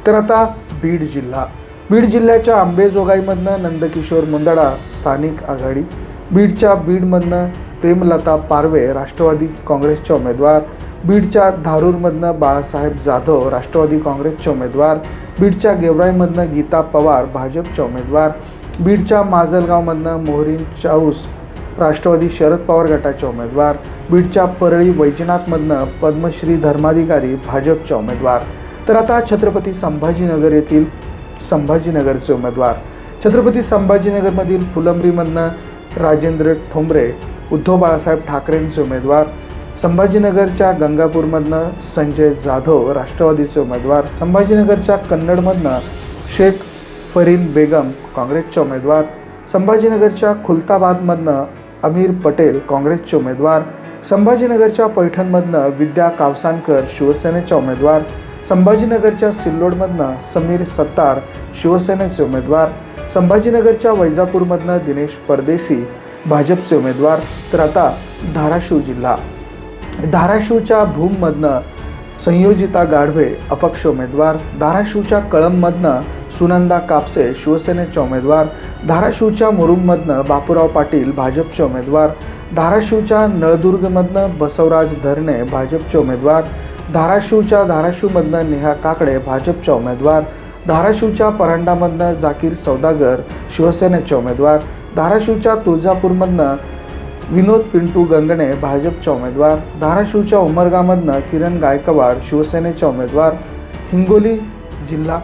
तर आता बीड जिल्ह्याच्या अंबेजोगाईमधनं नंदकिशोर मुंदडा स्थानिक आघाडी, बीडमधनं प्रेमलता पारवे राष्ट्रवादी काँग्रेसचे उमेदवार, बीडच्या धारूरमधनं बाळासाहेब जाधव राष्ट्रवादी काँग्रेसचे उमेदवार, बीडच्या गेवराईमधनं गीता पवार भाजपचे उमेदवार, बीडच्या माजलगावमधनं मोहरीन चाऊस राष्ट्रवादी शरद पवार गटाचे उमेदवार, बीडच्या परळी वैजनाथमधनं पद्मश्री धर्माधिकारी भाजपचे उमेदवार. तर आता छत्रपती संभाजीनगर येथील संभाजीनगरचे उमेदवार, छत्रपती संभाजीनगरमधील फुलंब्रीमधनं राजेंद्र ठोंबरे उद्धव बाळासाहेब ठाकरेंचे उमेदवार, संभाजीनगरच्या गंगापूरमधनं संजय जाधव राष्ट्रवादीचे उमेदवार, संभाजीनगरच्या कन्नडमधनं शेख फरीन बेगम काँग्रेसचे उमेदवार, संभाजीनगरच्या खुलताबादमधनं अमीर पटेल काँग्रेसचे उमेदवार, संभाजीनगरच्या पैठणमधनं विद्या कावसानकर शिवसेनेचे उमेदवार, संभाजीनगरच्या सिल्लोडमधनं समीर सत्तार शिवसेनेचे उमेदवार, संभाजीनगरच्या वैजापूरमधनं दिनेश परदेशी भाजपचे उमेदवार. तर आता धाराशिवच्या भूममधनं संयोजिता गाढवे अपक्ष उमेदवार, धाराशिवच्या कळंबमधनं सुनंदा कापसे शिवसेनेचे उमेदवार, धाराशिवच्या मुरुममधनं बापूराव पाटील भाजपचे उमेदवार, धाराशिवच्या नळदुर्गमधनं बसवराज धरणे भाजपचे उमेदवार, धाराशिवमधनं नेहा काकडे भाजपच्या उमेदवार, धाराशिवच्या परांडामधनं जाकीर सौदागर शिवसेनेचे उमेदवार, धाराशिवच्या तुळजापूरमधनं विनोद पिंटू गंगणे भाजपच्या उमेदवार, धाराशिवच्या उमरगामधनं किरण गायकवाड शिवसेनेच्या उमेदवार, हिंगोली जिल्हा